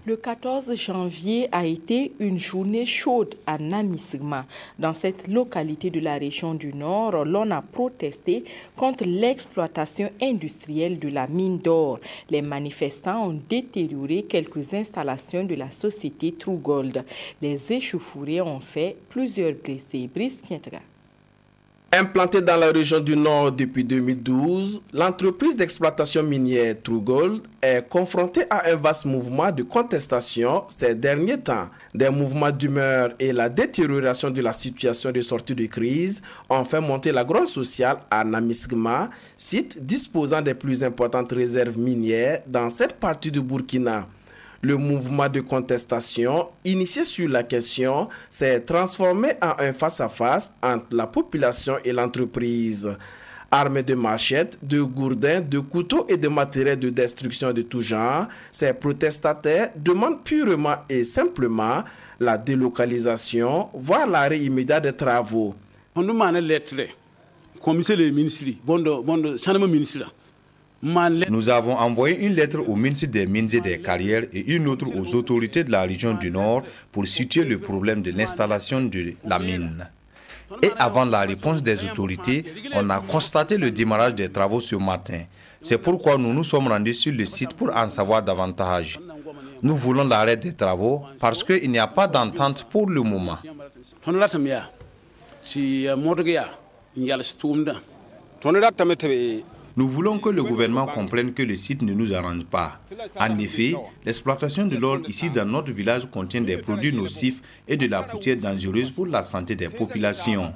Le 14 janvier a été une journée chaude à Namisma. Dans cette localité de la région du Nord, l'on a protesté contre l'exploitation industrielle de la mine d'or. Les manifestants ont détérioré quelques installations de la société True Gold. Les échauffourées ont fait plusieurs blessés. Brice Kientra. Implantée dans la région du Nord depuis 2012, l'entreprise d'exploitation minière True Gold est confrontée à un vaste mouvement de contestation ces derniers temps. Des mouvements d'humeur et la détérioration de la situation de sortie de crise ont fait monter la grogne sociale à Namisma, site disposant des plus importantes réserves minières dans cette partie du Burkina. Le mouvement de contestation, initié sur la question, s'est transformé en un face-à-face entre la population et l'entreprise. Armés de machettes, de gourdins, de couteaux et de matériel de destruction de tout genre, ces protestataires demandent purement et simplement la délocalisation, voire l'arrêt immédiat des travaux. Nous avons envoyé une lettre au ministre des Mines et des Carrières et une autre aux autorités de la région du Nord pour situer le problème de l'installation de la mine. Et avant la réponse des autorités, on a constaté le démarrage des travaux ce matin. C'est pourquoi nous nous sommes rendus sur le site pour en savoir davantage. Nous voulons l'arrêt des travaux parce qu'il n'y a pas d'entente pour le moment. Nous voulons que le gouvernement comprenne que le site ne nous arrange pas. En effet, l'exploitation de l'or ici dans notre village contient des produits nocifs et de la poussière dangereuse pour la santé des populations.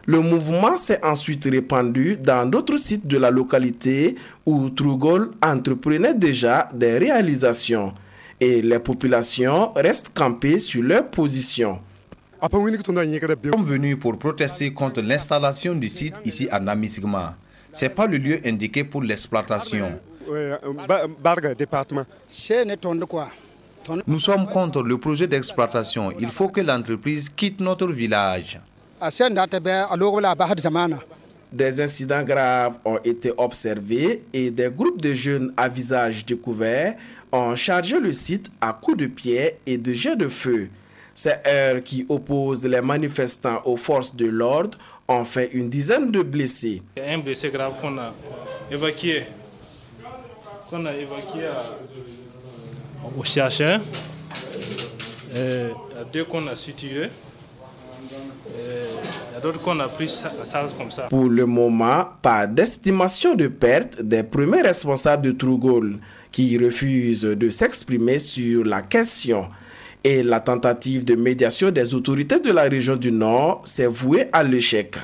Le mouvement s'est ensuite répandu dans d'autres sites de la localité où True Gold entreprenait déjà des réalisations. Et les populations restent campées sur leur position. Nous sommes venus pour protester contre l'installation du site ici à Namisma. Ce n'est pas le lieu indiqué pour l'exploitation. Nous sommes contre le projet d'exploitation. Il faut que l'entreprise quitte notre village. Des incidents graves ont été observés et des groupes de jeunes à visage découvert ont chargé le site à coups de pied et de jets de feu. Ces heurts qui opposent les manifestants aux forces de l'ordre ont fait une dizaine de blessés. Il y a un blessé grave qu'on a évacué au CHR, deux qu'on a suturés, il y a d'autres qu'on a pris à SARS comme ça. Pour le moment, pas d'estimation de perte des premiers responsables de True Gold qui refusent de s'exprimer sur la question. Et la tentative de médiation des autorités de la région du Nord s'est vouée à l'échec.